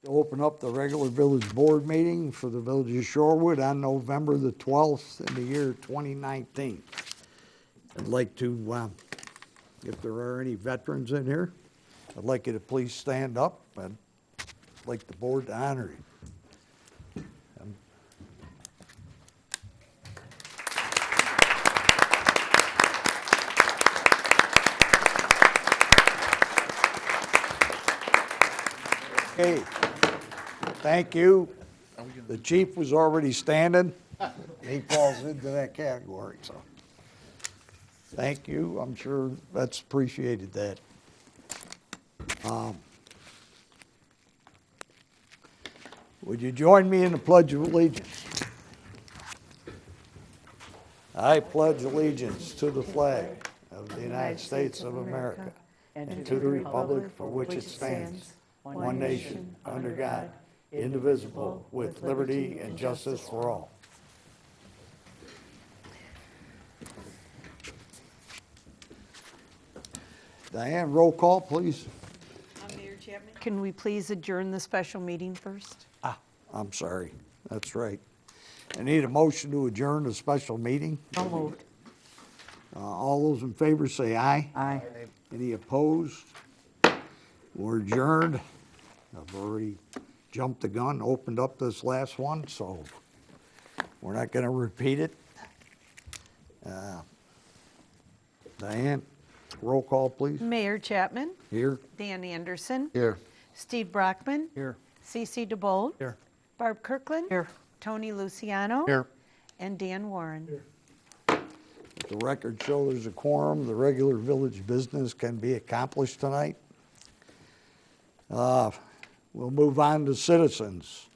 Open up the regular village board meeting for the village of Shorewood on November the 12th in the year 2019. I'd like to, if there are any veterans in here, I'd like you to please stand up. I'd like the board to honor you. Okay, thank you. The chief was already standing. He falls into that category, so. Thank you. I'm sure that's appreciated that. Would you join me in the Pledge of Allegiance? I pledge allegiance to the flag of the United States of America and to the republic for which it stands, one nation, under God, indivisible, with liberty and justice for all. Diane, roll call, please. Mayor Chapman? Can we please adjourn the special meeting first? I'm sorry, that's right. I need a motion to adjourn the special meeting. So moved. All those in favor say aye. Aye. Any opposed? We're adjourned. I've already jumped the gun, opened up this last one, so we're not going to repeat it. Diane, roll call, please. Mayor Chapman? Here. Dan Anderson? Here. Steve Brockman? Here. CeCe DeBold? Here. Barb Kirkland? Here. Tony Luciano? Here. And Dan Warren? The record show there's a quorum. The regular village business can be accomplished tonight. We'll move on to citizens.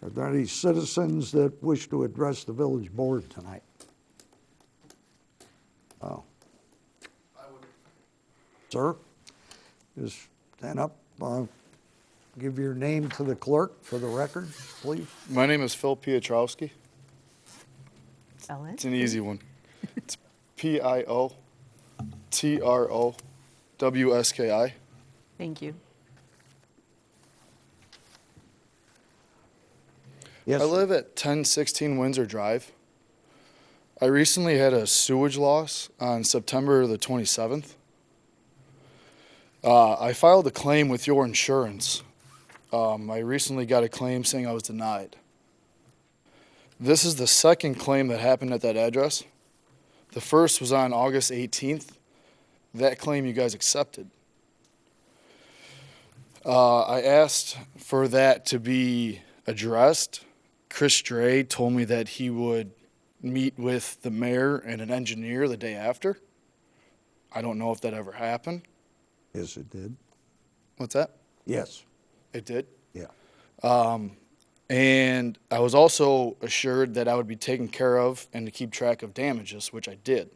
Are there any citizens that wish to address the village board tonight? Oh. I would. Sir, just stand up. Give your name to the clerk for the record, please. My name is Phil Piotrowski. Spell it. It's an easy one. It's Piotrowski. Thank you. Yes. I live at 1016 Windsor Drive. I recently had a sewage loss on September the 27th. I filed a claim with your insurance. I recently got a claim saying I was denied. This is the second claim that happened at that address. The first was on August 18th. That claim you guys accepted. I asked for that to be addressed. Chris Dre told me that he would meet with the mayor and an engineer the day after. I don't know if that ever happened. Yes, it did. What's that? Yes. It did? Yeah. And I was also assured that I would be taken care of and to keep track of damages, which I did.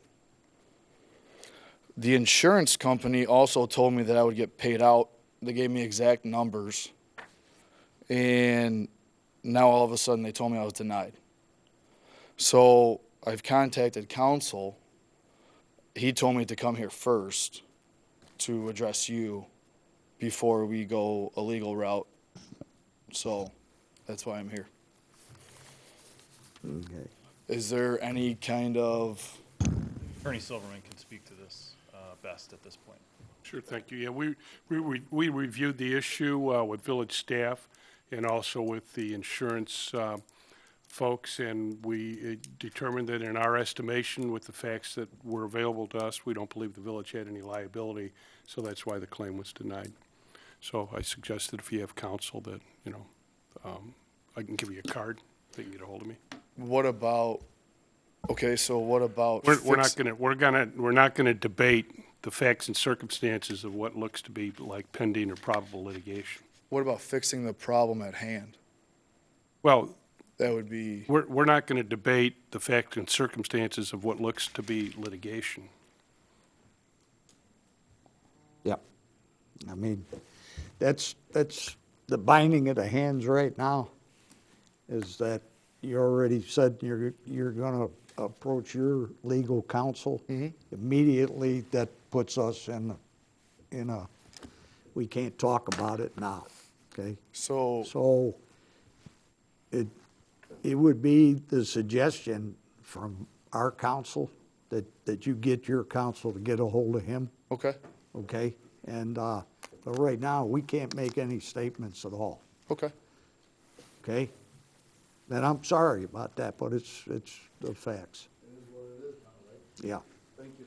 The insurance company also told me that I would get paid out. They gave me exact numbers. And now all of a sudden they told me I was denied. So I've contacted counsel. He told me to come here first to address you before we go a legal route. So that's why I'm here. Okay. Is there any kind of... Attorney Silverman can speak to this best at this point. Sure, thank you. Yeah, we reviewed the issue with village staff and also with the insurance folks, and we determined that in our estimation, with the facts that were available to us, we don't believe the village had any liability, so that's why the claim was denied. So I suggested if you have counsel that, I can give you a card, they can get a hold of me. What about... Okay, so what about... We're not gonna debate the facts and circumstances of what looks to be like pending or probable litigation. What about fixing the problem at hand? Well, That would be... we're not going to debate the facts and circumstances of what looks to be litigation. Yep. I mean, that's the binding of the hands right now, is that you already said you're going to approach your legal counsel. Immediately, that puts us in a, we can't talk about it now. okay? So, So it would be the suggestion from our council that you get your council to get a hold of him, okay, okay? And, but right now, we can't make any statements at all, okay. okay? And I'm sorry about that, but it's the facts. Yeah. Thank you.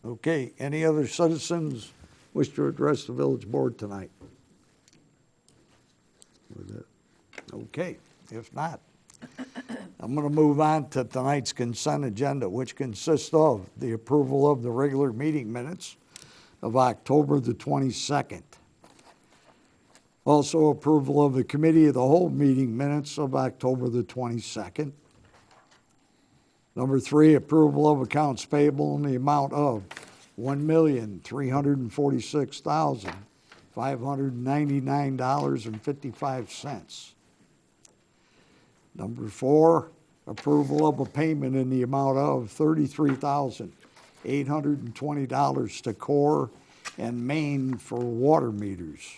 Okay, any other citizens wish to address the village board tonight? Okay, if not, I'm going to move on to tonight's consent agenda, which consists of the approval of the regular meeting minutes of October the 22nd. Also approval of the committee of the whole meeting minutes of October the 22nd. Number 3, approval of accounts payable in the amount of $1,346,599.55. Number 4, approval of a payment in the amount of $33,820 to Core and Maine for water meters.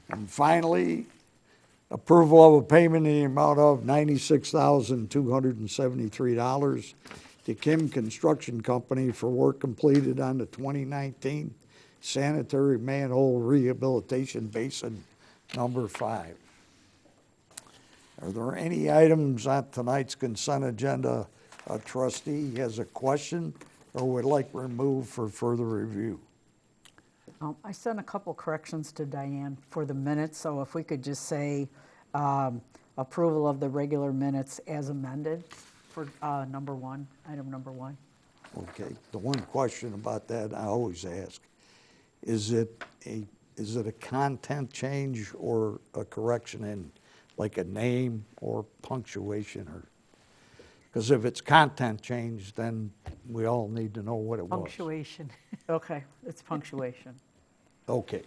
And finally, approval of a payment in the amount of $96,273 to Kim Construction Company for work completed on the 2019 sanitary manhole rehabilitation basin number 5. Are there any items on tonight's consent agenda a trustee has a question or would like removed for further review? I sent a couple corrections to Diane for the minutes, so if we could just say approval of the regular minutes as amended for number 1, item number 1. Okay, the one question about that I always ask, is it a content change or a correction in like a name or punctuation or, because if it's content change, then we all need to know what it was. Punctuation. Okay, it's punctuation. Okay,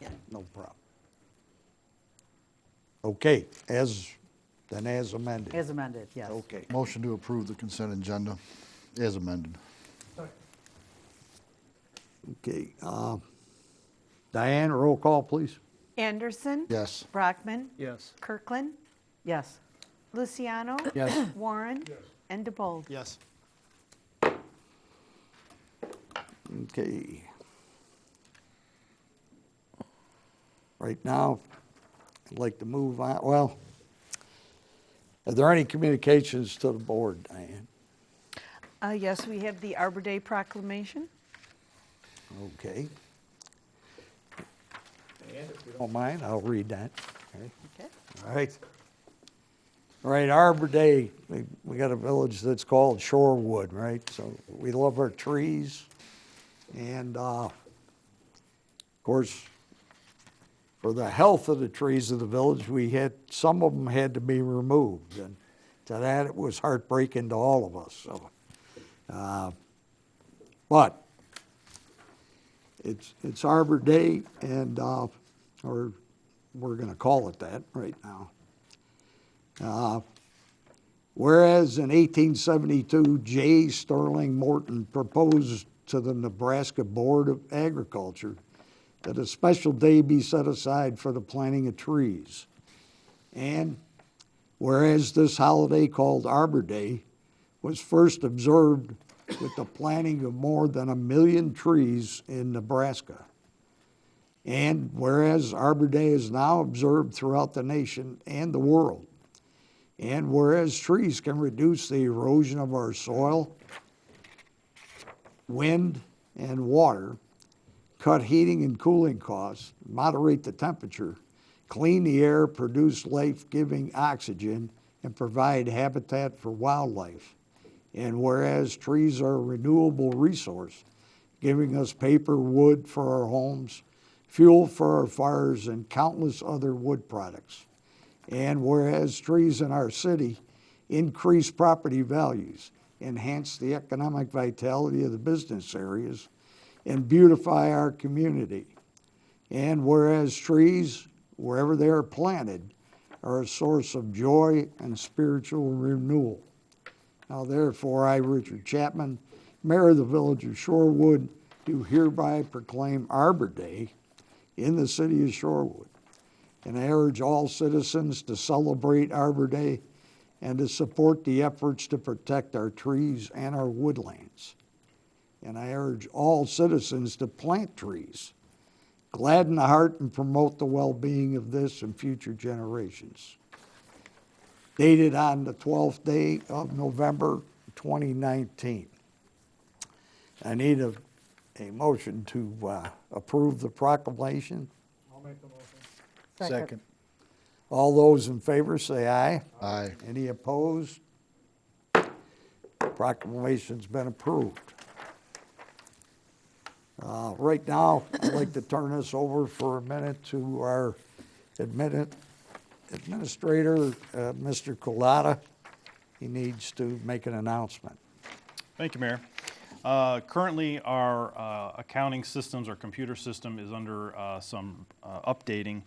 then, no problem. Okay, as amended. As amended, yes. Okay, Motion to approve the consent agenda as amended. okay. Diane, roll call, please. Anderson. Yes. Brockman. Yes. Kirkland. Yes. Luciano. Yes. Warren. And DeBold. Yes. Okay. Right now, I'd like to move on, well, are there any communications to the board, Diane? Yes, we have the Arbor Day proclamation. Okay. And if you don't mind, I'll read that. Okay. Okay. All right. All right, Arbor Day, we got a village that's called Shorewood, right? So we love our trees. And, of course, for the health of the trees of the village, some of them had to be removed. And to that, it was heartbreaking to all of us, so. But it's Arbor Day, and, or we're gonna call it that right now. Whereas in 1872, J. Sterling Morton proposed to the Nebraska Board of Agriculture that a special day be set aside for the planting of trees. And whereas this holiday called Arbor Day was first observed with the planting of more than 1 million trees in Nebraska. And whereas Arbor Day is now observed throughout the nation and the world. And whereas trees can reduce the erosion of our soil, wind, and water, cut heating and cooling costs, moderate the temperature, clean the air, produce life-giving oxygen, and provide habitat for wildlife. And whereas trees are a renewable resource, giving us paper, wood for our homes, fuel for our fires, and countless other wood products. And whereas trees in our city increase property values, enhance the economic vitality of the business areas, and beautify our community. And whereas trees, wherever they are planted, are a source of joy and spiritual renewal. Now therefore, I, Richard Chapman, Mayor of the Village of Shorewood, do hereby proclaim Arbor Day in the city of Shorewood. And I urge all citizens to celebrate Arbor Day and to support the efforts to protect our trees and our woodlands. And I urge all citizens to plant trees, gladden the heart, and promote the well-being of this and future generations. Dated on the 12th day of November 2019. I need a motion to approve the proclamation. Second. All those in favor say aye. Aye. Any opposed? Proclamation's been approved. Right now, I'd like to turn this over for a minute to our administrator, Mr. Colada. He needs to make an announcement. Thank you, Mayor. Currently, our accounting systems, our computer system is under some updating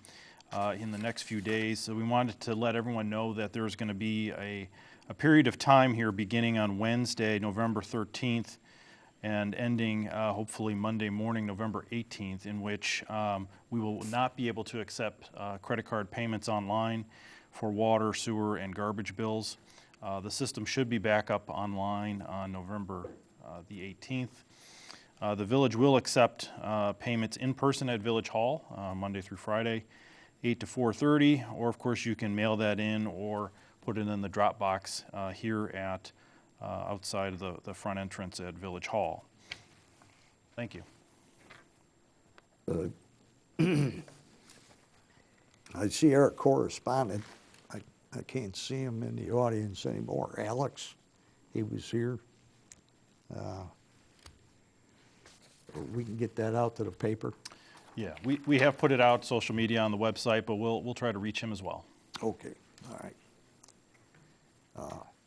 in the next few days. So we wanted to let everyone know that there's going to be a period of time here beginning on Wednesday, November 13th, and ending hopefully Monday morning, November 18th, in which we will not be able to accept credit card payments online for water, sewer, and garbage bills. The system should be back up online on November the 18th. The village will accept payments in person at Village Hall, Monday through Friday, 8 to 4:30, or of course you can mail that in or put it in the drop box here at outside of the front entrance at Village Hall. Thank you. I see our correspondent. I can't see him in the audience anymore. Alex, he was here. We can get that out to the paper. Yeah, we have put it out, social media, on the website, but we'll try to reach him as well. Okay, all right.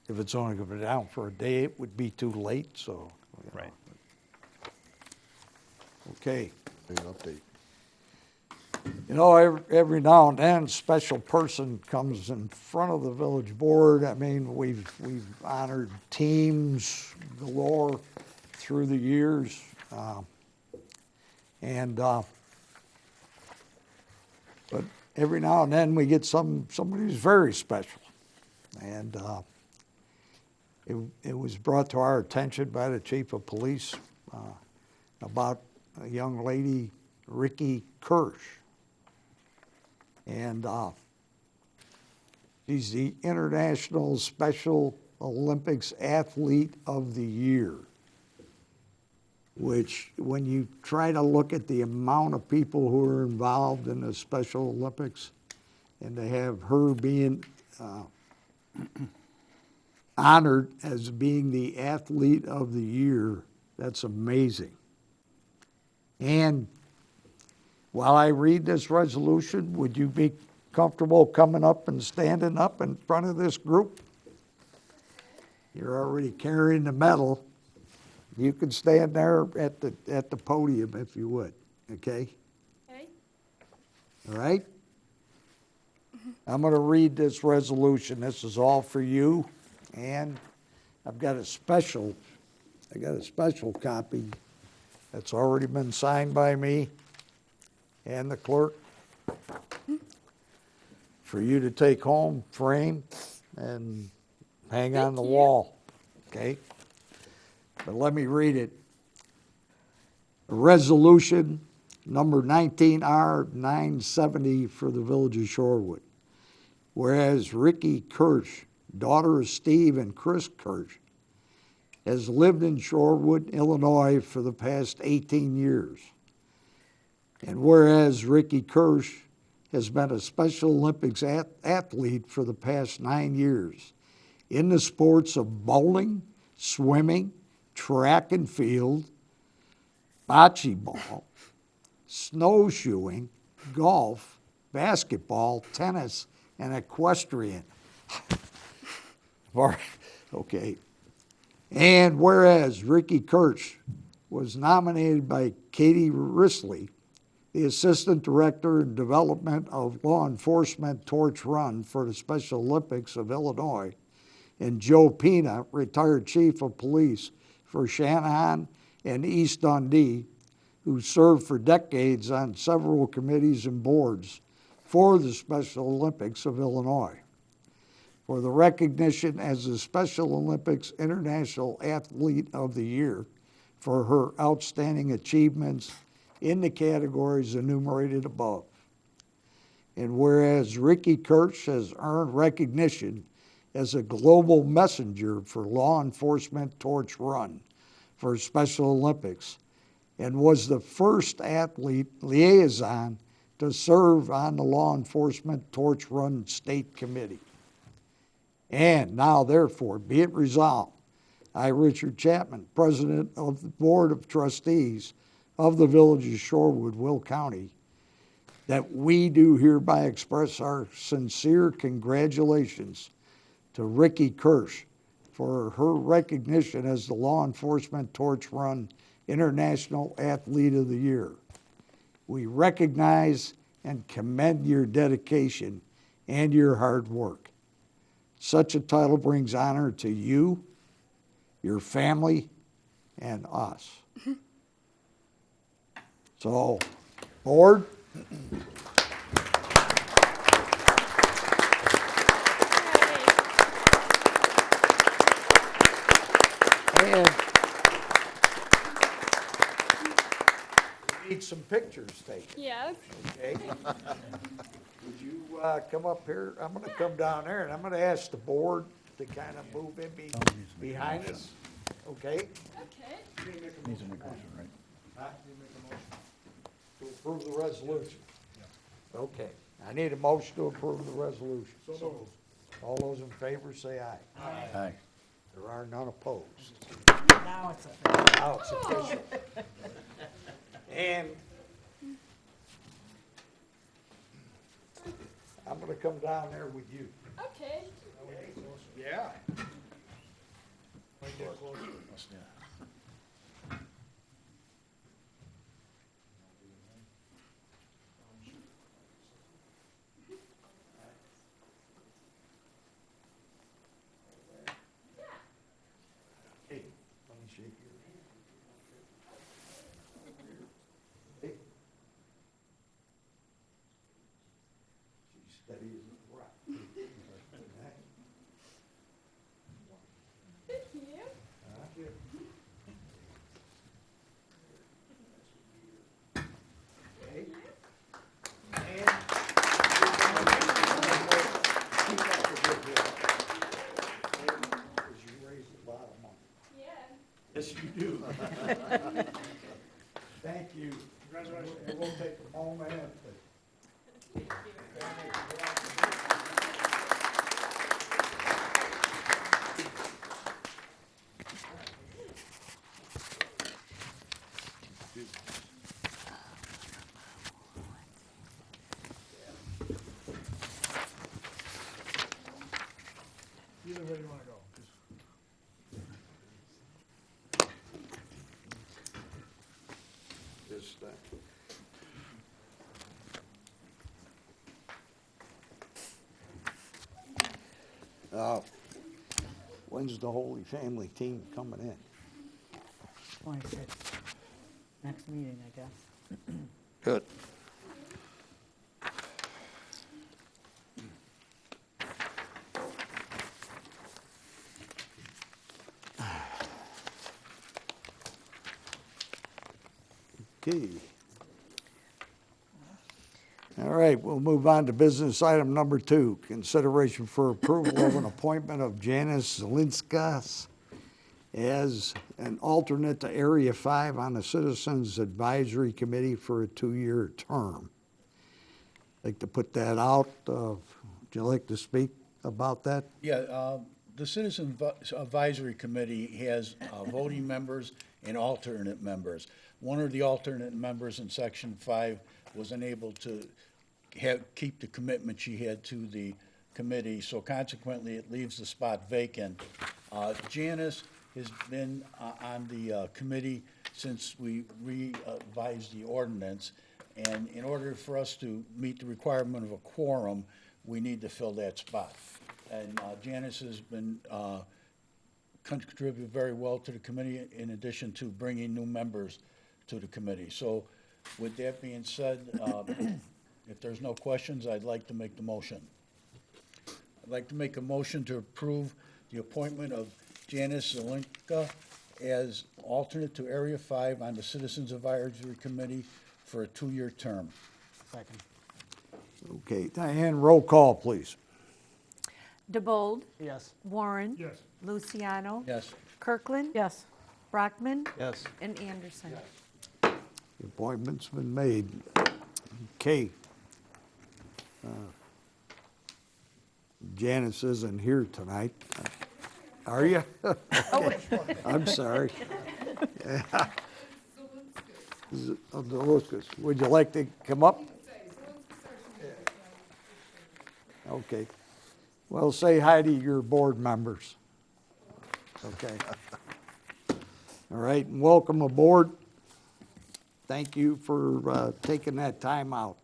If it's only going to be down for a day, it would be too late, so. you know. Right. Okay. Big update. You know, every now and then, a special person comes in front of the village board. I mean, we've honored teams galore through the years. But every now and then we get somebody who's very special. And it was brought to our attention by the chief of police about a young lady, Ricky Kirsch. And she's the International Special Olympics Athlete of the Year, which when you try to look at the amount of people who are involved in the Special Olympics, and to have her being honored as being the Athlete of the Year, that's amazing. And while I read this resolution, would you be comfortable coming up and standing up in front of this group? You're already carrying the medal. You can stand there at the podium if you would, okay? Okay. All right? I'm going to read this resolution. This is all for you, and I've got a special copy that's already been signed by me and the clerk for you to take home, frame, and hang on the wall, okay? But let me read it. Resolution number 19R970 for the Village of Shorewood. Whereas Ricky Kirsch, daughter of Steve and Chris Kirsch, has lived in Shorewood, Illinois for the past 18 years. And whereas Ricky Kirsch has been a Special Olympics athlete for the past 9 years in the sports of bowling, swimming, track and field, bocce ball, snowshoeing, golf, basketball, tennis, and equestrian. Okay. And whereas Ricky Kirsch was nominated by Katie Risley, the Assistant Director in Development of Law Enforcement Torch Run for the Special Olympics of Illinois, and Joe Pina, retired Chief of Police for Shanahan and East Dundee, who served for decades on several committees and boards for the Special Olympics of Illinois. For the recognition as the Special Olympics International Athlete of the Year for her outstanding achievements in the categories enumerated above. And whereas Ricky Kirsch has earned recognition as a global messenger for Law Enforcement Torch Run for Special Olympics and was the first athlete liaison to serve on the Law Enforcement Torch Run State Committee. And now therefore be it resolved, I, Richard Chapman, President of the Board of Trustees of the Village of Shorewood, Will County, that we do hereby express our sincere congratulations to Ricky Kirsch for her recognition as the Law Enforcement Torch Run International Athlete of the Year. We recognize and commend your dedication and your hard work. Such a title brings honor to you, your family, and us. So, Board, and we need some pictures taken. Yes. Okay. Would you come up here? I'm going to come down there, and I'm going to ask the board to kind of move in behind us. Okay? Okay. Needs a motion, right? Huh? To approve the resolution. Okay. I need a motion to approve the resolution. So all those in favor say aye. Aye. There are none opposed. Now it's official. Now it's official. And I'm going to come down there with you. Okay. Yeah. Hey, let me shake your hand. Hey. She's steady as a rock. Thank you. Okay. Yeah. Yes, you do. Thank you. Congratulations. We'll take a moment. Either way you want to go. Just, when's the Holy Family team coming in? 26. Next meeting, I guess. Good. Okay. All right, we'll move on to business item number 2, consideration for approval of an appointment of Janice Zelinskas as an alternate to Area 5 on the Citizens Advisory Committee for a 2-year term. Like to put that out. Would you like to speak about that? Yeah, the Citizen Advisory Committee has voting members and alternate members. One of the alternate members in Section 5 was unable to keep the commitment she had to the committee, so consequently it leaves the spot vacant. Janice has been on the committee since we revised the ordinance, And in order for us to meet the requirement of a quorum, we need to fill that spot. And Janice has been, contributed very well to the committee in addition to bringing new members to the committee. So with that being said, if there's no questions, I'd like to make the motion. I'd like to make a motion to approve the appointment of Janice Zelinka as alternate to Area 5 on the Citizens Advisory Committee for a 2-year term. Second. Okay, Diane, roll call, please. DeBold, Yes. Warren. Yes. Luciano. Yes. Kirkland. Yes. Brockman. Yes. And Anderson. The appointment's been made. Okay. Janice isn't here tonight. Are you? Okay. I'm sorry. Zaluskas. Would you like to come up? Okay. Well, say hi to your board members. Okay. All right, and welcome aboard. Thank you for taking that time out.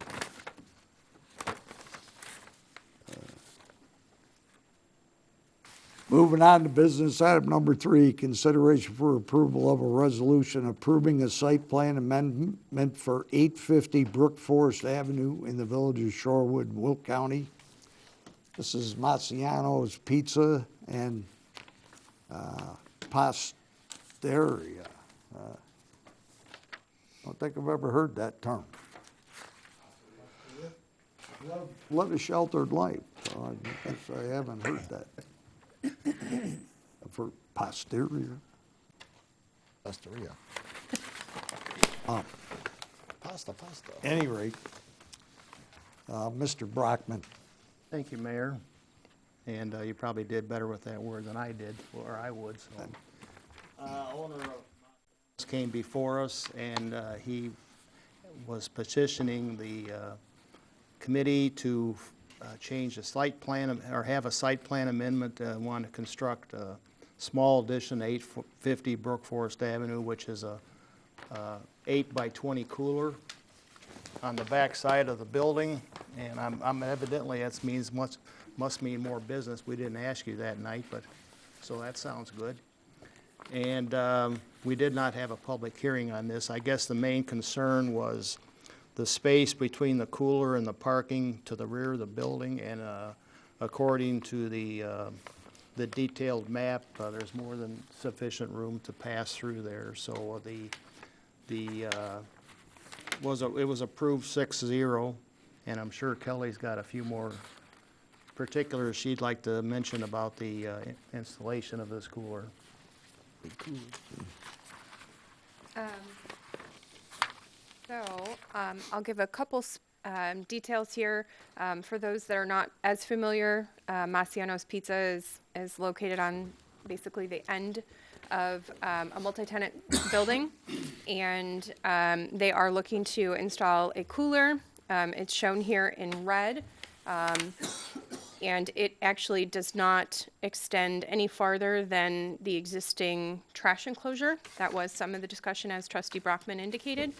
Moving on to business item number 3, consideration for approval of a resolution approving a site plan amendment for 850 Brook Forest Avenue in the village of Shorewood, Will County. This is Maciano's Pizza and Pasteria. I don't think I've ever heard that term. Live a sheltered life, so I guess I haven't heard that. For posterior. Pastaria. Pasta. Any rate, Mr. Brockman. Thank you, Mayor. And you probably did better with that word than I did, or I would, so. Owner of came before us, and he was petitioning the committee to change the site plan, or have a site plan amendment, want to construct a small addition, 850 Brook Forest Avenue, which is a 8 by 20 cooler on the back side of the building. And I'm evidently, that means must mean more business. We didn't ask you that night, but, so that sounds good. And we did not have a public hearing on this. I guess the main concern was the space between the cooler and the parking to the rear of the building, and according to the detailed map, there's more than sufficient room to pass through there. So it was approved 6-0, and I'm sure Kelly's got a few more particulars she'd like to mention about the installation of this cooler. I'll give a couple details here. For those that are not as familiar, Maciano's Pizza is located on basically the end of a multi-tenant building, and they are looking to install a cooler. It's shown here in red, and it actually does not extend any farther than the existing trash enclosure. That was some of the discussion, as Trustee Brockman indicated.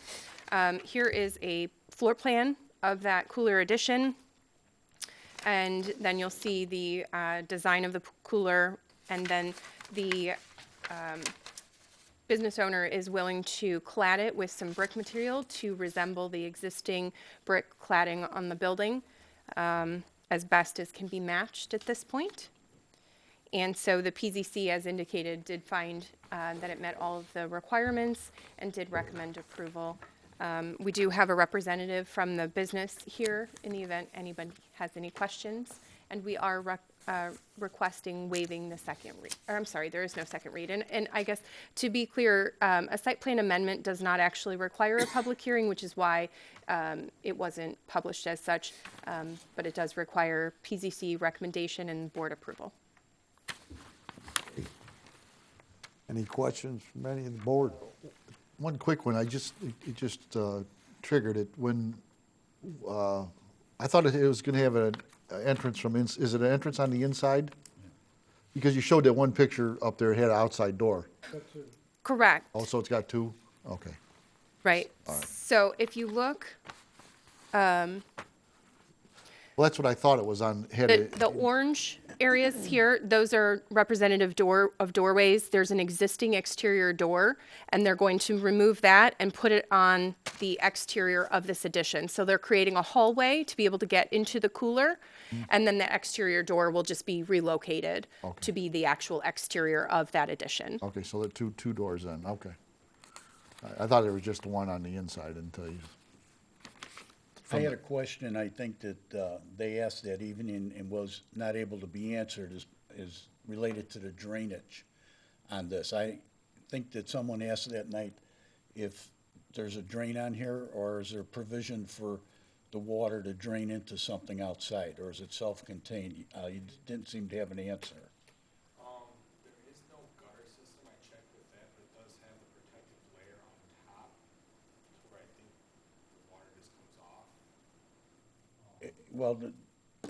Here is a floor plan of that cooler addition, and then you'll see the design of the cooler, and then the business owner is willing to clad it with some brick material to resemble the existing brick cladding on the building, as best as can be matched at this point. And so the PZC, as indicated, did find that it met all of the requirements and did recommend approval. We do have a representative from the business here in the event anybody has any questions, and we are requesting waiving the second read. Or I'm sorry, there is no second read. And I guess to be clear, a site plan amendment does not actually require a public hearing, which is why it wasn't published as such, but it does require PZC recommendation and board approval. Any questions from any of the board? One quick one, it just triggered it. When, I thought it was gonna have an entrance from, is it an entrance on the inside? Because you showed that one picture up there, it had an outside door. Correct. Oh, so it's got two? Okay. Right. So if you look Well, that's what I thought it was on, The orange areas here, those are representative doorways. There's an existing exterior door, and they're going to remove that and put it on the exterior of this addition. So they're creating a hallway to be able to get into the cooler, and then the exterior door will just be relocated to be the actual exterior of that addition. okay, so the two doors then, okay. I thought there was just one on the inside until you, I had a question, I think that they asked that evening and was not able to be answered, is related to the drainage on this. I think that someone asked that night if there's a drain on here, or is there provision for the water to drain into something outside, or is it self-contained? You didn't seem to have an answer. There is no gutter system. I checked with that, but it does have the protective layer on top to where I think the water just comes off. Well,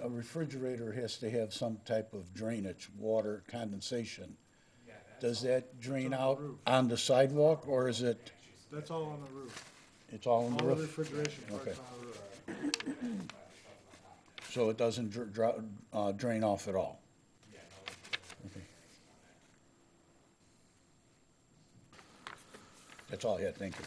a refrigerator has to have some type of drainage, water condensation. Does that drain out on the sidewalk, or is it, That's all on the roof. it's all on the All the roof? refrigeration part's Okay. on the roof. So it doesn't drain off at all? Okay. That's all I had, thank you.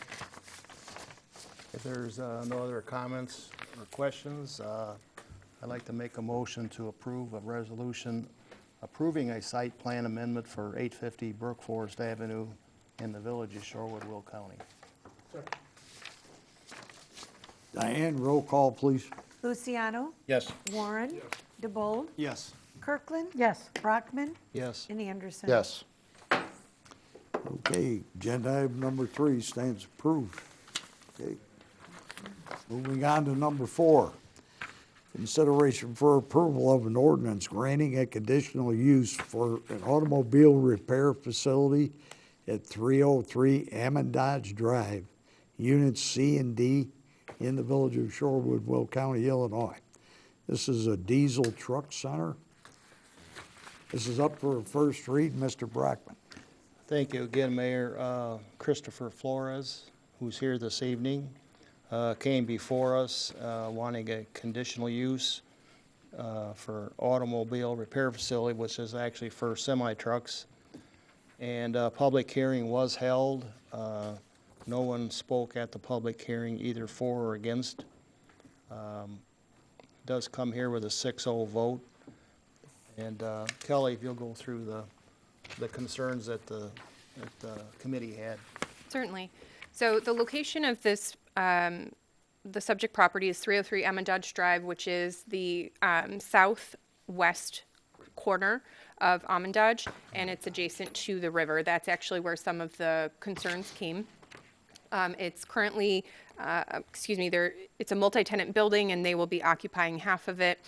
If there's no other comments or questions, I'd like to make a motion to approve a resolution approving a site plan amendment for 850 Brook Forest Avenue in the village of Shorewood, Will County. Diane, roll call, please. Luciano? Yes. Warren? DeBold? Yes. Kirkland? Yes. Brockman? Yes. And Anderson? yes. Okay, agenda item number 3 stands approved. Okay. Moving on to number 4. Consideration for approval of an ordinance granting a conditional use for an automobile repair facility at 303 Ammon Dodge Drive, Units C and D, in the village of Shorewood, Will County, Illinois. This is a diesel truck center. This is up for a first read. Mr. Brockman. Thank you again, Mayor. Christopher Flores, who's here this evening, came before us wanting a conditional use for automobile repair facility, which is actually for semi-trucks. And a public hearing was held. No one spoke at the public hearing, either for or against. Does come here with a 6-0 vote. And Kelly, if you'll go through the concerns that the committee had. Certainly. So the location of this, the subject property is 303 Ammon Dodge Drive, which is the southwest corner of Ammon Dodge, and it's adjacent to the river. That's actually where some of the concerns came. It's currently, it's a multi-tenant building, and they will be occupying half of it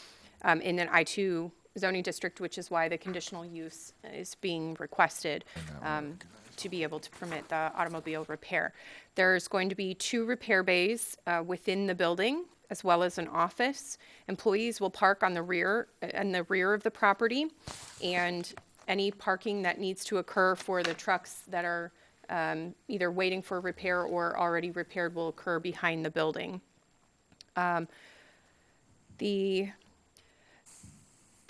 in an I-2 zoning district, which is why the conditional use is being requested to be able to permit the automobile repair. There's going to be 2 repair bays within the building, as well as an office. Employees will park on the rear of the property, and any parking that needs to occur for the trucks that are either waiting for repair or already repaired will occur behind the building. The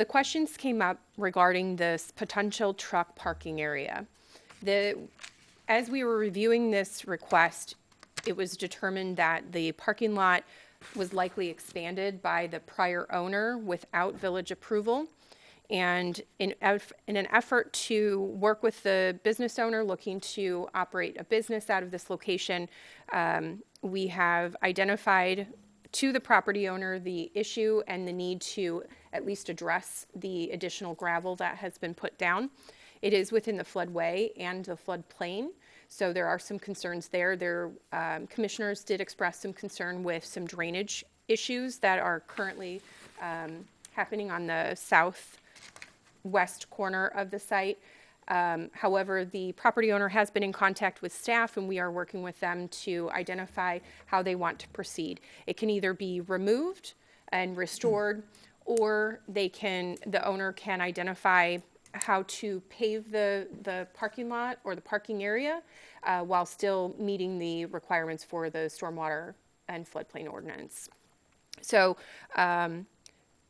questions came up regarding this potential truck parking area. As we were reviewing this request, it was determined that the parking lot was likely expanded by the prior owner without village approval. And in an effort to work with the business owner looking to operate a business out of this location, we have identified to the property owner the issue and the need to at least address the additional gravel that has been put down. It is within the floodway and the floodplain, so there are some concerns there. Commissioners did express some concern with some drainage issues that are currently happening on the southwest corner of the site. However, the property owner has been in contact with staff, and we are working with them to identify how they want to proceed. It can either be removed and restored, or the owner can identify how to pave the parking lot or the parking area while still meeting the requirements for the stormwater and floodplain ordinance. So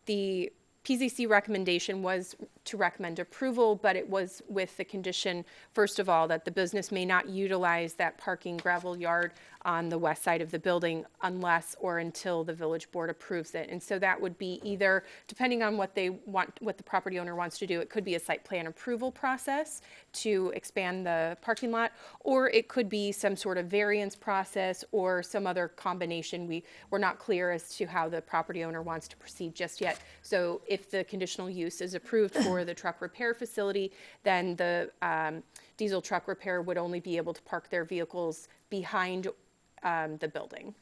the PZC recommendation was to recommend approval, but it was with the condition, first of all, that the business may not utilize that parking gravel yard on the west side of the building unless or until the village board approves it. And so that would be either, depending on what they want, what the property owner wants to do, it could be a site plan approval process to expand the parking lot, or it could be some sort of variance process or some other combination. We're not clear as to how the property owner wants to proceed just yet. So if the conditional use is approved for the truck repair facility, then the diesel truck repair would only be able to park their vehicles behind the building.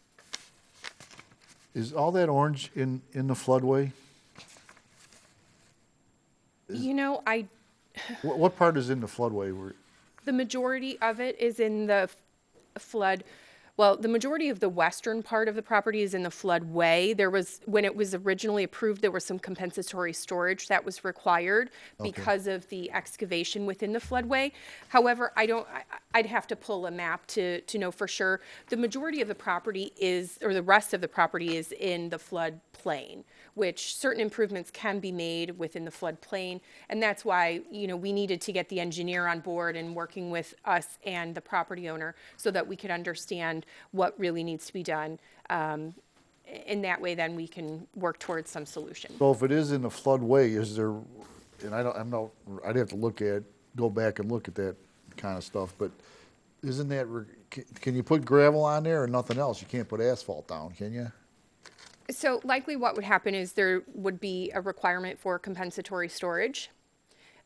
Is all that orange in the floodway? You know, What part is in the floodway? the majority of it is in the flood. Well, the majority of the western part of the property is in the floodway. There was, when it was originally approved, there was some compensatory storage that was required because of the excavation within the floodway. However, I'd have to pull a map to know for sure. The majority of the property is, or the rest of the property is in the floodplain, which certain improvements can be made within the floodplain. And that's why, you know, we needed to get the engineer on board and working with us and the property owner so that we could understand what really needs to be done. In that way, then we can work towards some solution. So if it is in the floodway, is there, and I'd have to go back and look at that kind of stuff, but isn't that, can you put gravel on there or nothing else? You can't put asphalt down, can you? So likely what would happen is there would be a requirement for compensatory storage.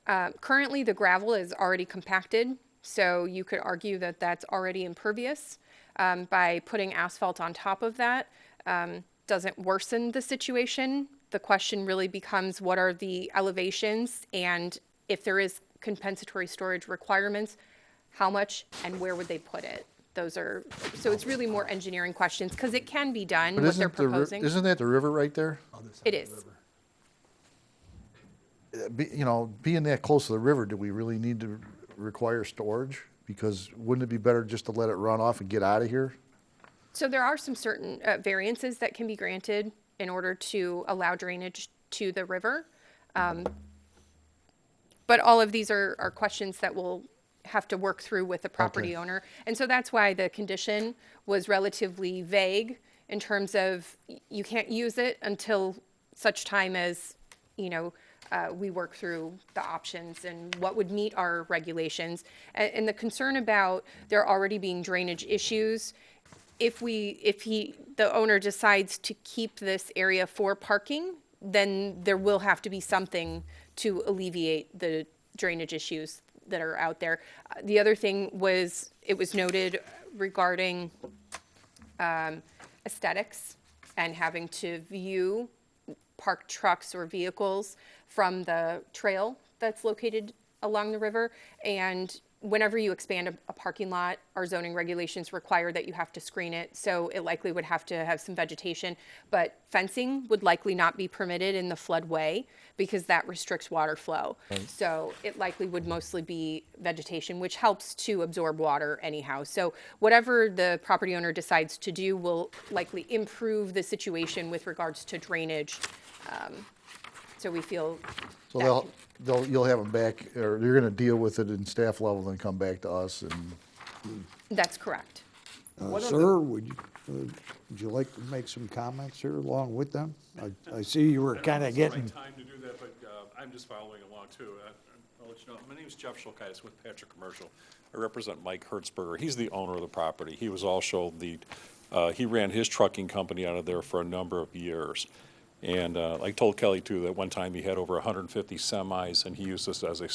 Currently, the gravel is already compacted, so you could argue that that's already impervious. By putting asphalt on top of that, doesn't worsen the situation. The question really becomes, what are the elevations? And if there is compensatory storage requirements, how much and where would they put it? So it's really more engineering questions, because it can be done, But what they're proposing. isn't that the river right there? It is. Being that close to the river, do we really need to require storage? Because wouldn't it be better just to let it run off and get out of here? So there are some certain variances that can be granted in order to allow drainage to the river. But all of these are questions that we'll have to work through with the property owner. And so that's why the condition was relatively vague in terms of you can't use it until such time as, we work through the options and what would meet our regulations. And the concern about there already being drainage issues, if the owner decides to keep this area for parking, then there will have to be something to alleviate the drainage issues that are out there. The other thing was, it was noted regarding aesthetics and having to view parked trucks or vehicles from the trail that's located along the river. And whenever you expand a parking lot, our zoning regulations require that you have to screen it. So it likely would have to have some vegetation, but fencing would likely not be permitted in the floodway because that restricts water flow. So it likely would mostly be vegetation, which helps to absorb water anyhow. So whatever the property owner decides to do will likely improve the situation with regards to drainage. So we feel So you'll have them back, or you're gonna deal with it in staff level and come back to us and. that's correct. Sir, would you like to make some comments here along with them? I see you were kind of getting, It's not the right time to do that, but I'm just following along too. I'll let you know, my name is Jeff Schulkais with Patrick Commercial. I represent Mike Hertzberger. He's the owner of the property. He was also he ran his trucking company out of there for a number of years. And I told Kelly too that one time he had over 150 semis, and he used this as a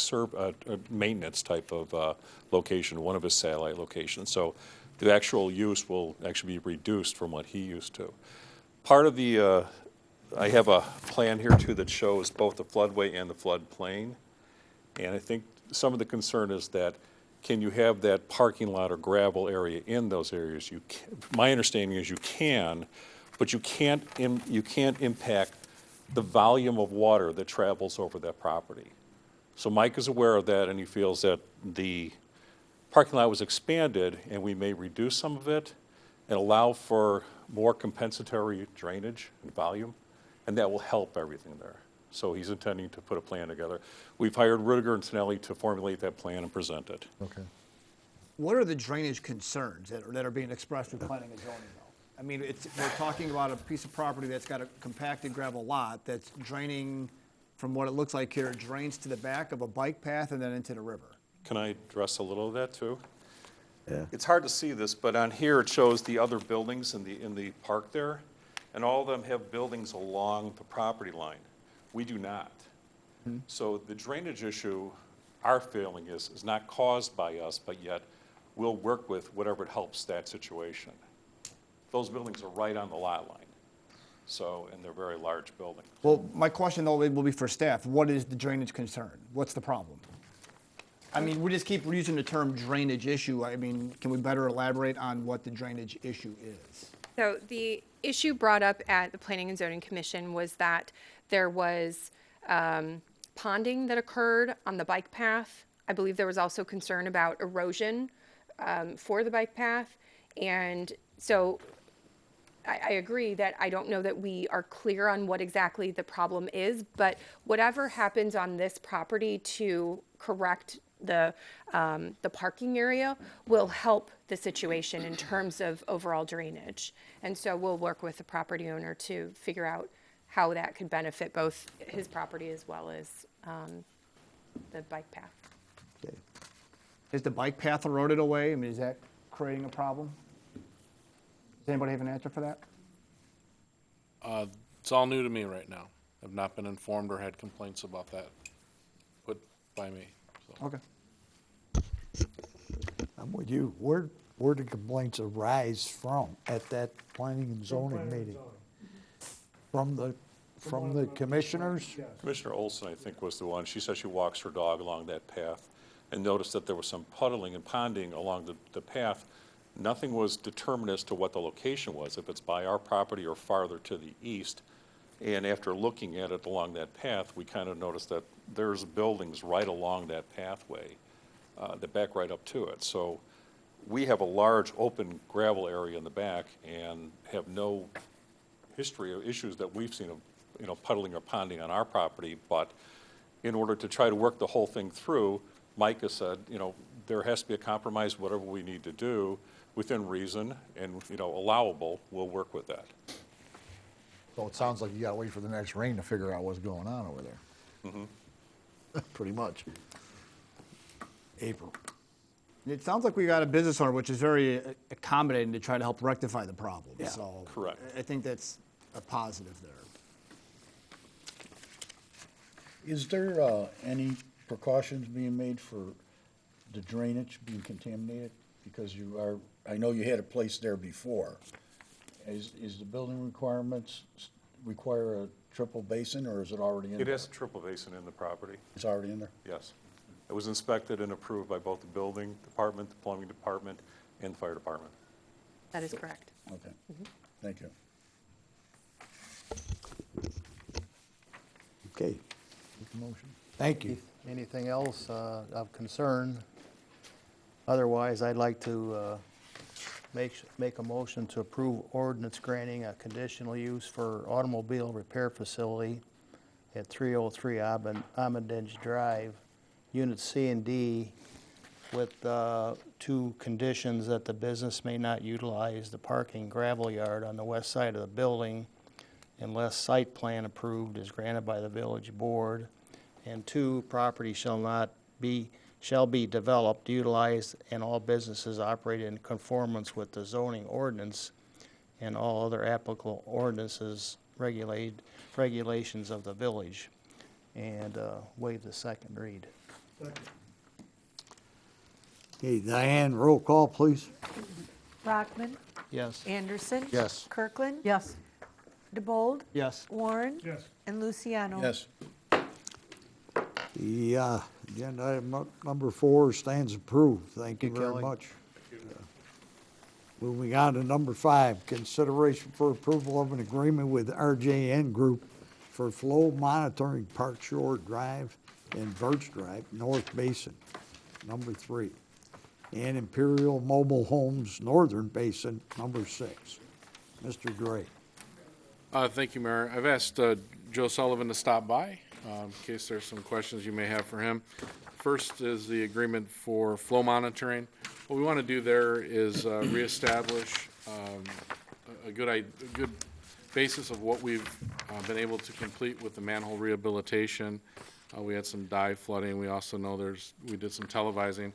maintenance type of location, one of his satellite locations. So the actual use will actually be reduced from what he used to. Part of I have a plan here too that shows both the floodway and the floodplain. And I think some of the concern is that, can you have that parking lot or gravel area in those areas? My understanding is you can, but you can't impact the volume of water that travels over that property. So Mike is aware of that, and he feels that the parking lot was expanded, and we may reduce some of it, and allow for more compensatory drainage and volume, and that will help everything there. So he's intending to put a plan together. We've hired Rudiger and Tonelli to formulate that plan and present it. Okay. What are the drainage concerns that are being expressed with planning and zoning, though? I mean, we're talking about a piece of property that's got a compacted gravel lot that's draining, from what it looks like here, it drains to the back of a bike path and then into the river. Can I address a little of that, too? Yeah. It's hard to see this, but on here, it shows the other buildings in the park there, and all of them have buildings along the property line. We do not. So the drainage issue, our feeling is not caused by us, but yet we'll work with whatever helps that situation. Those buildings are right on the lot line, so, and they're very large buildings. Well, my question, though, will be for staff. What is the drainage concern? What's the problem? I mean, we just keep using the term drainage issue. I mean, can we better elaborate on what the drainage issue is? So the issue brought up at the Planning and Zoning Commission was that there was ponding that occurred on the bike path. I believe there was also concern about erosion for the bike path. And so I agree that I don't know that we are clear on what exactly the problem is, but whatever happens on this property to correct the parking area will help the situation in terms of overall drainage. And so we'll work with the property owner to figure out how that could benefit both his property as well as the bike path. Okay. Is the bike path eroded away? I mean, is that creating a problem? Does anybody have an answer for that? It's all new to me right now. I've not been informed or had complaints about that put by me. So. Okay. I'm with you. Where the complaints arise from at that planning and zoning meeting? From the commissioners? Commissioner Olson, I think, was the one. She said she walks her dog along that path and noticed that there was some puddling and ponding along the path. Nothing was determined as to what the location was, if it's by our property or farther to the east. And after looking at it along that path, we kind of noticed that there's buildings right along that pathway that back right up to it. So we have a large open gravel area in the back and have no history of issues that we've seen of, puddling or ponding on our property. But in order to try to work the whole thing through, Mike has said, there has to be a compromise, whatever we need to do within reason and, allowable, we'll work with that. So it sounds like you gotta wait for the next rain to figure out what's going on over there. Mm-hmm. Pretty much. April. It sounds like we got a business owner which is very accommodating to try to help rectify the problem. Yeah, so correct. I think that's a positive there. Is there any precautions being made for the drainage being contaminated? Because I know you had a place there before. Is the building requirements require a triple basin, or is it already in It there? has a triple basin in the property, It's already in there? yes. It was inspected and approved by both the building department, the plumbing department, and the fire department. That is correct. Okay, thank you. Okay, Make a motion. thank you. Anything else of concern? Otherwise, I'd like to make a motion to approve ordinance granting a conditional use for automobile repair facility at 303 Armitage Drive, Unit C and D, with two conditions: that the business may not utilize the parking gravel yard on the west side of the building unless site plan approved is granted by the village board, and two, property shall be developed, utilized, and all businesses operated in conformance with the zoning ordinance and all other applicable ordinances, regulations of the village, and waive the second read. Okay, Diane, roll call, please. Brockman, Yes. Anderson. Yes. Kirkland. Yes. DeBold, Yes. Warren. Yes. And Luciano. Yes. The agenda item number 4 stands approved. Thank you Thank you, very Kelly. much. Moving on to number 5, consideration for approval of an agreement with RJN Group for flow monitoring Park Shore Drive and Birch Drive, North Basin. Number 3. and Imperial Mobile Homes Northern Basin, number 6. Mr. Gray. Thank you, Mayor. I've asked Joe Sullivan to stop by in case there's some questions you may have for him. First is the agreement for flow monitoring. What we want to do there is reestablish a good basis of what we've been able to complete with the manhole rehabilitation. We had some dive flooding. We also know we did some televising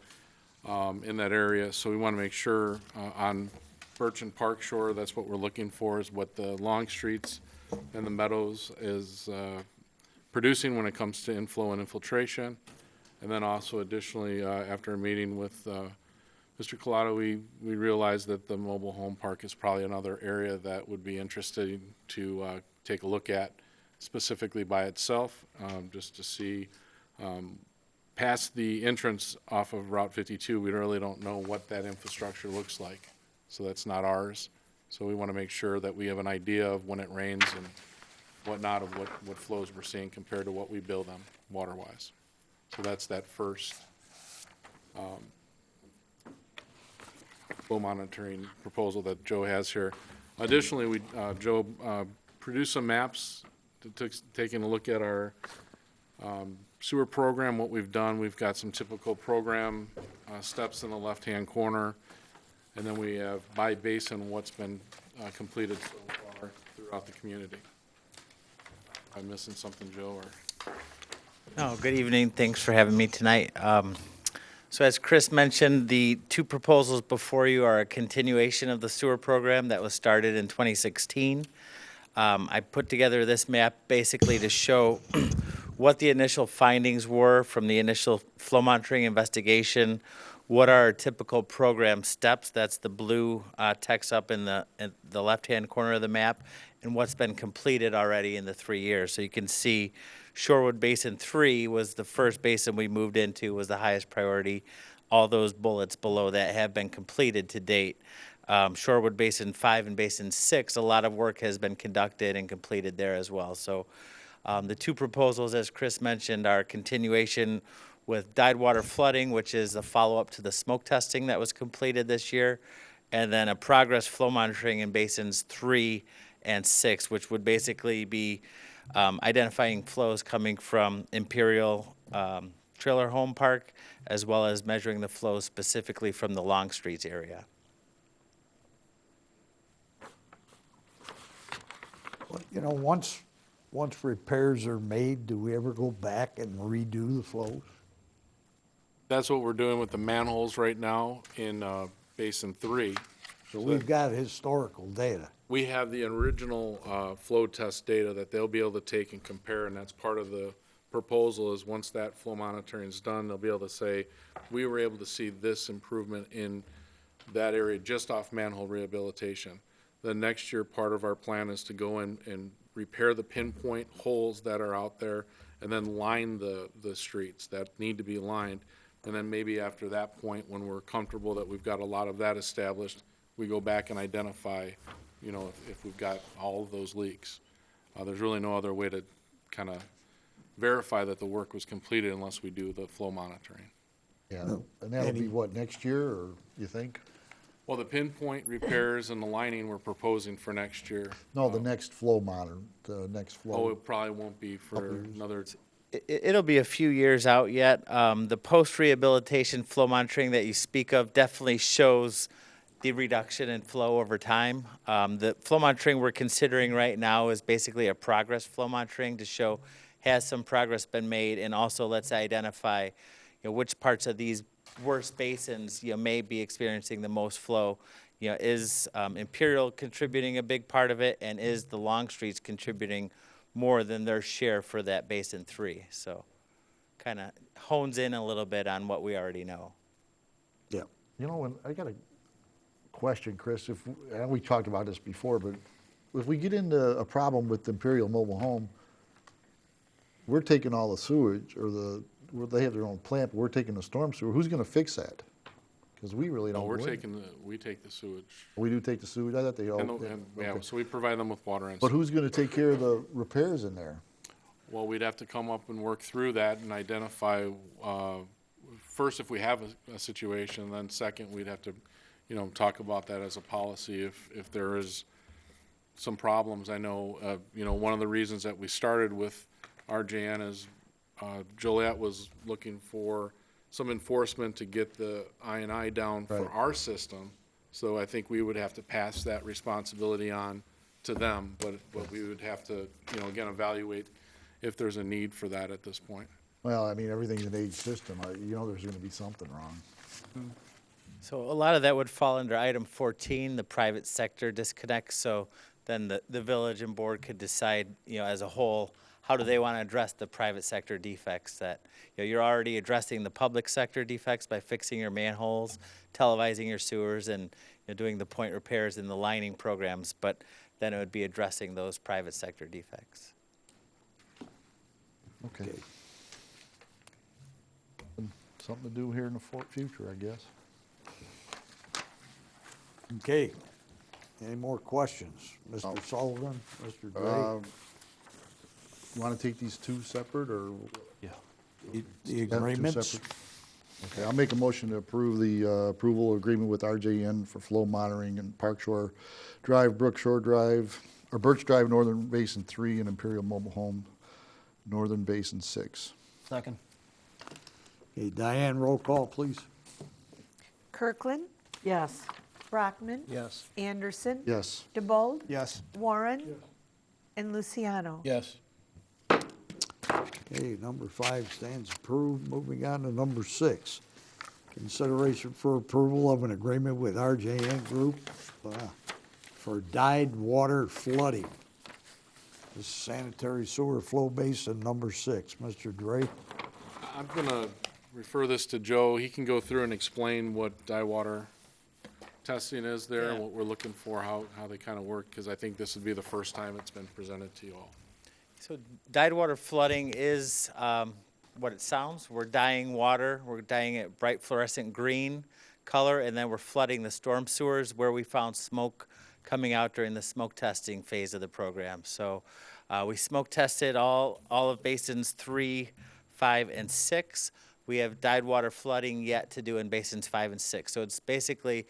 in that area. So we want to make sure on Birch and Park Shore, that's what we're looking for, is what the Long Streets and the Meadows is producing when it comes to inflow and infiltration. And then also additionally, after a meeting with Mr. Collado, we realized that the mobile home park is probably another area that would be interesting to take a look at specifically by itself, just to see past the entrance off of Route 52, we really don't know what that infrastructure looks like. So that's not ours. So we want to make sure that we have an idea of when it rains and whatnot, of what flows we're seeing compared to what we build them water-wise. So that's that first flow monitoring proposal that Joe has here. Additionally, Joe produced some maps taking a look at our sewer program, what we've done. We've got some typical program steps in the left-hand corner, and then we have by basin what's been completed so far throughout the community. Am I missing something, Joe? Or? No, good evening. Thanks for having me tonight. So as Chris mentioned, the two proposals before you are a continuation of the sewer program that was started in 2016. I put together this map basically to show what the initial findings were from the initial flow monitoring investigation, what are our typical program steps, that's the blue text up in the left-hand corner of the map, and what's been completed already in the 3 years. So you can see Shorewood Basin 3 was the first basin we moved into, was the highest priority. All those bullets below that have been completed to date. Shorewood Basin 5 and Basin 6, a lot of work has been conducted and completed there as well. So the two proposals, as Chris mentioned, are continuation with dyed water flooding, which is a follow-up to the smoke testing that was completed this year, and then a progress flow monitoring in Basins 3 and 6, which would basically be identifying flows coming from Imperial Trailer Home Park, as well as measuring the flows specifically from the Long Streets area. You know, once repairs are made, do we ever go back and redo the flows? That's what we're doing with the manholes right now in Basin 3. So we've got historical data. We have the original flow test data that they'll be able to take and compare, and that's part of the proposal is once that flow monitoring is done, they'll be able to say, we were able to see this improvement in that area just off manhole rehabilitation. The next year, part of our plan is to go in and repair the pinpoint holes that are out there and then line the streets that need to be lined. And then maybe after that point, when we're comfortable that we've got a lot of that established, we go back and identify, you know, if we've got all of those leaks. There's really no other way to kind of verify that the work was completed unless we do the flow monitoring. Yeah, and that'll be what, next year, or you think? Well, the pinpoint repairs and the lining we're proposing for next year. No, the next flow monitor, the next Oh, flow. it probably won't be for another. It'll be a few years out yet. The post-rehabilitation flow monitoring that you speak of definitely shows the reduction in flow over time. The flow monitoring we're considering right now is basically a progress flow monitoring to show has some progress been made, and also let's identify, you know, which parts of these worst basins, you know, may be experiencing the most flow. You know, is Imperial contributing a big part of it, and is the Long Streets contributing more than their share for that Basin 3? So kind of hones in a little bit on what we already know. Yeah. You know, when I got a question, Chris, and we talked about this before, but if we get into a problem with Imperial Mobile Home, we're taking all the sewage, or they have their own plant, but we're taking the storm sewer. Who's going to fix that? Because we really don't. No, know. we take the sewage. We do take the sewage. I thought they all. Yeah, okay. so we provide them with water and. But who's going to take care of the repairs in there? Well, we'd have to come up and work through that and identify. first, if we have a situation, then second, we'd have to, talk about that as a policy if there is some problems. I know, one of the reasons that we started with RJN is Joliet was looking for some enforcement to get the I&I down for our system. So I think we would have to pass that responsibility on to them, but we would have to, again, evaluate if there's a need for that at this point. Well, I mean, everything's an age system. There's gonna be something wrong. So a lot of that would fall under item 14, the private sector disconnect. So then the village and board could decide, as a whole, how do they want to address the private sector defects that, you're already addressing the public sector defects by fixing your manholes, televising your sewers, and doing the point repairs and the lining programs, but then it would be addressing those private sector defects. Okay. Something to do here in the future, I guess. Okay. Any more questions? Mr. Sullivan, Mr. Gray? Want to take these two separate, or? The Yeah, two agreements? separate. Okay, I'll make a motion to approve the approval agreement with RJN for flow monitoring in Park Shore Drive, Brook Shore Drive, or Birch Drive, Northern Basin 3, and Imperial Mobile Home, Northern Basin 6. Second. Okay, Diane, roll call, please. Kirkland, Yes. Brockman, Yes. Anderson, Yes. DeBold, Yes. Warren, and Luciano. Yes. Okay, number 5 stands approved. Moving on to number 6. Consideration for approval of an agreement with RJN Group for dyed water flooding. This is sanitary sewer flow basin number 6. Mr. Dre? I'm gonna refer this to Joe. He can go through and explain what dye water testing is there, and what we're looking for, how they kind of work, because I think this would be the first time it's been presented to you all. So dyed water flooding is what it sounds. We're dyeing water. We're dyeing it bright fluorescent green color, and then we're flooding the storm sewers where we found smoke coming out during the smoke testing phase of the program. So we smoke tested all of basins 3, 5, and 6. We have dyed water flooding yet to do in basins 5 and 6. So it's basically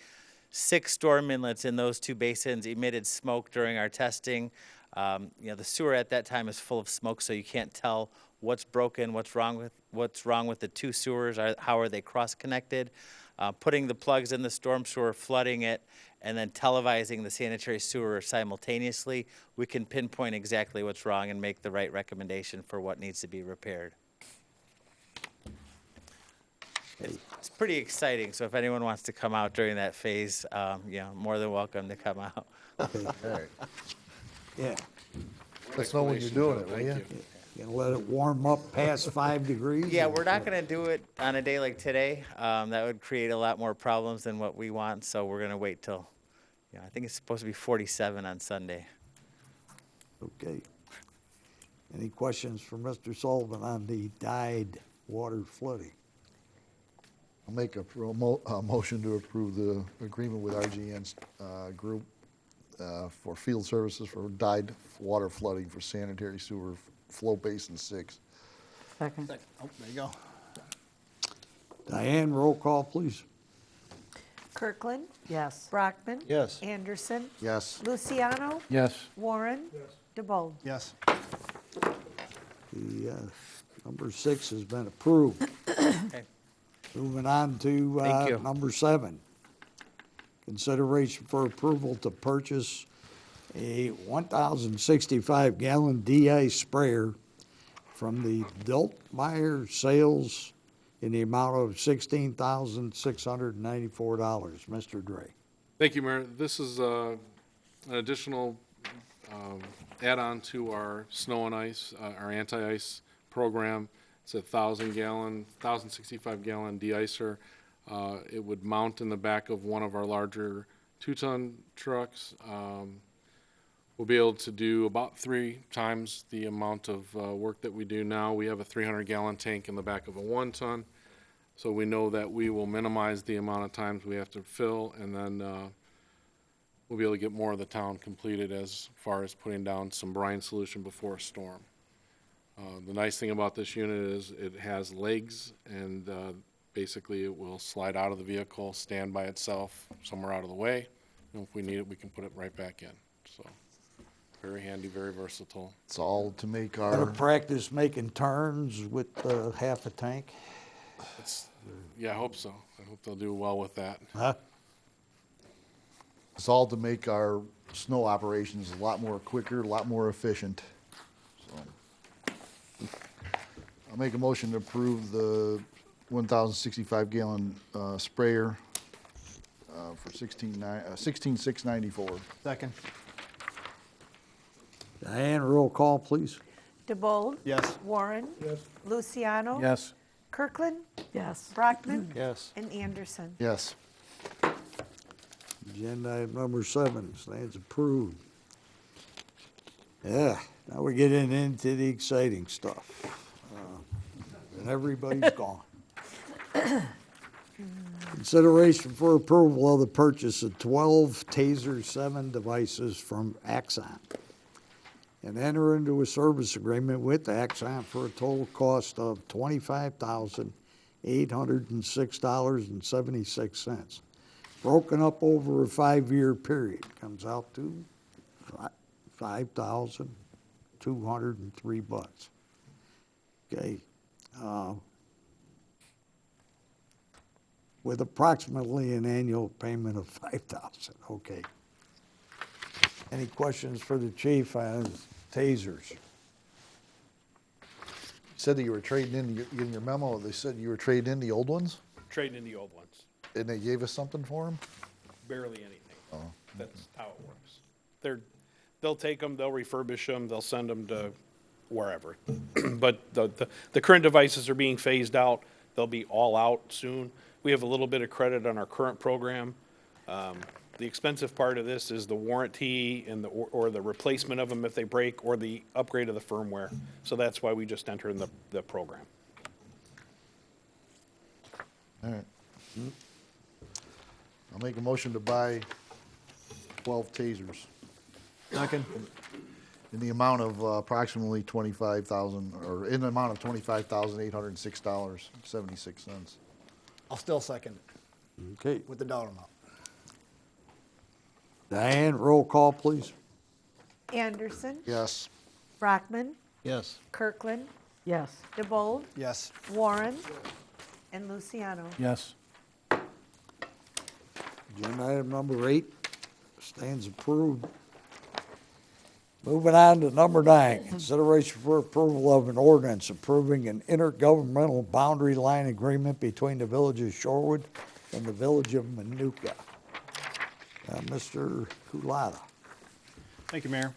6 storm inlets in those 2 basins emitted smoke during our testing. The sewer at that time is full of smoke, so you can't tell what's broken, what's wrong with the 2 sewers, how are they cross-connected. Putting the plugs in the storm sewer, flooding it, and then televising the sanitary sewer simultaneously, we can pinpoint exactly what's wrong and make the right recommendation for what needs to be repaired. It's pretty exciting, so if anyone wants to come out during that phase, more than welcome to come out. Okay, all right. Yeah. Let us know when you're doing it, will you? You gonna let it warm up past 5 degrees? Yeah, we're not going to do it on a day like today. That would create a lot more problems than what we want, so we're going to wait till, I think it's supposed to be 47 on Sunday. Okay. Any questions for Mr. Sullivan on the dyed water flooding? I'll make a motion to approve the agreement with RGN's group for field services for dyed water flooding for sanitary sewer flow basin 6. Second. Oh, there you go. Diane, roll call, please. Kirkland, Yes. Brockman. Yes. Anderson, Yes. Luciano, Yes. Warren, DeBold. Yes. The number 6 has been approved. Okay. Moving on to Thank you. number 7. Consideration for approval to purchase a 1,065-gallon de-ice sprayer from the Diltmeyer Sales in the amount of $16,694. Mr. Dre. Thank you, Mayor. This is an additional add-on to our snow and ice, our anti-ice program. It's a 1,065-gallon de-icer. It would mount in the back of one of our larger 2-ton trucks. We'll be able to do about 3 times the amount of work that we do now. We have a 300-gallon tank in the back of a 1-ton, so we know that we will minimize the amount of times we have to fill, and then we'll be able to get more of the town completed as far as putting down some brine solution before a storm. The nice thing about this unit is it has legs, and Basically, it will slide out of the vehicle, stand by itself somewhere out of the way, and if we need it, we can put it right back in. So, very handy, very versatile. It's all to make Gotta our, practice making turns with half a tank. Yeah, I hope so. I hope they'll do well with that. Huh? it's all to make our snow operations a lot more quicker, a lot more efficient. So, I'll make a motion to approve the 1,065 gallon sprayer for 16,694. Second. Diane, roll call, please. DeBold? Yes. Warren? Yes. Luciano? Yes. Kirkland? Yes. Brockman? Yes. And Anderson. Yes. Agenda item number 7 stands approved. Yeah, now we're getting into the exciting stuff. And everybody's gone. Consideration for approval of the purchase of 12 TASER 7 devices from Axon and enter into a service agreement with Axon for a total cost of $25,806.76, broken up over a 5-year period. Comes out to $5,203. Okay. With approximately an annual payment of $5,000. Okay. Any questions for the chief on tasers? You said that you were trading in your memo, they said you were trading in the old ones? Trading in the old ones, And they gave us something for them? barely anything. That's how it works. They'll take them, they'll refurbish them, they'll send them to wherever. But the current devices are being phased out. They'll be all out soon. We have a little bit of credit on our current program. The expensive part of this is the warranty and or the replacement of them if they break, or the upgrade of the firmware. So that's why we just entered in the program. All right. I'll make a motion to buy 12 tasers Second. in the amount of approximately 25,000, or in the amount of $25,806.76. I'll still second it Okay. with the dollar amount. Diane, roll call, please. Anderson? Yes. Brockman? Yes. Kirkland? Yes. DeBold? Yes. Warren? And Luciano. Yes. Agenda item number 8 stands approved. Moving on to number 9, consideration for approval of an ordinance approving an intergovernmental boundary line agreement between the village of Shorewood and the village of Manuka. Mr. Kulata. Thank you, Mayor.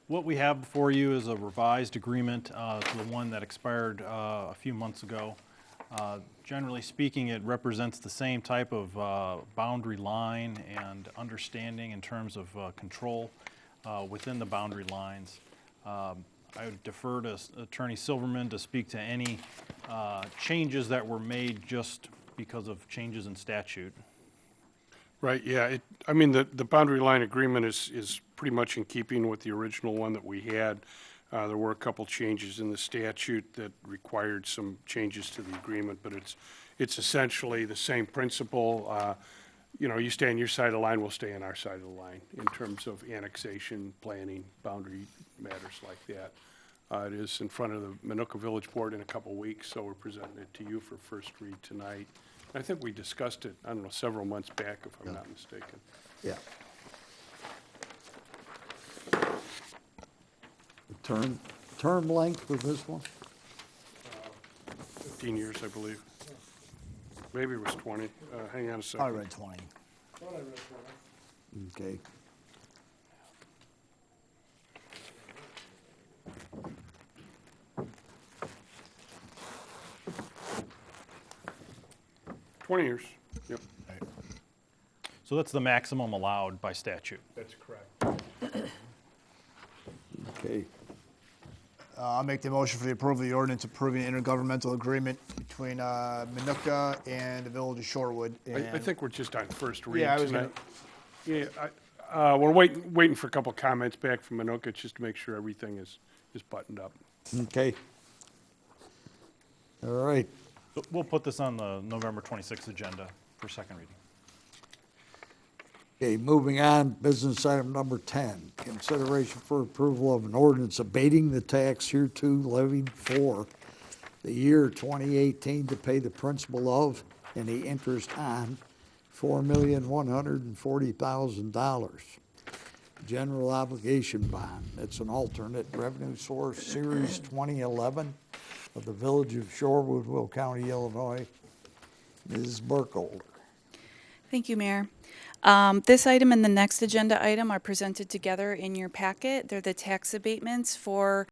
What we have before you is a revised agreement to the one that expired a few months ago. Generally speaking, it represents the same type of boundary line and understanding in terms of control within the boundary lines. I would defer to Attorney Silverman to speak to any changes that were made just because of changes in statute. Right, yeah, I mean, the boundary line agreement is pretty much in keeping with the original one that we had. There were a couple changes in the statute that required some changes to the agreement, but it's essentially the same principle. You know, you stay on your side of the line, we'll stay on our side of the line in terms of annexation, planning, boundary matters like that. It is in front of the Manuka Village Board in a couple weeks, so we're presenting it to you for first read tonight. I think we discussed it, I don't know, several months back, if I'm not mistaken. Yeah. The term length for this one? 15 years, I believe. Maybe it was 20. Hang on a second. I read 20. Okay. $20, yep, So that's the maximum allowed by statute. that's correct. Okay. I'll make the motion for the approval of the ordinance approving an intergovernmental agreement between Manuka and the village of Shorewood. I and- think we're just on first read Yeah, I was tonight. Yeah, we're waiting for a couple comments back from Manuka just to make sure everything is buttoned up. Okay. All right. So we'll put this on the November 26th agenda for second reading. Okay, moving on, business item number 10, consideration for approval of an ordinance abating the tax hereto levied for the year 2018 to pay the principal of and the interest on $4,140,000. General obligation bond, it's an alternate revenue source, Series 2011 of the Village of Shorewood, Will County, Illinois. Ms. Burkholder. Thank you, Mayor. This item and the next agenda item are presented together in your packet. They're the tax abatements for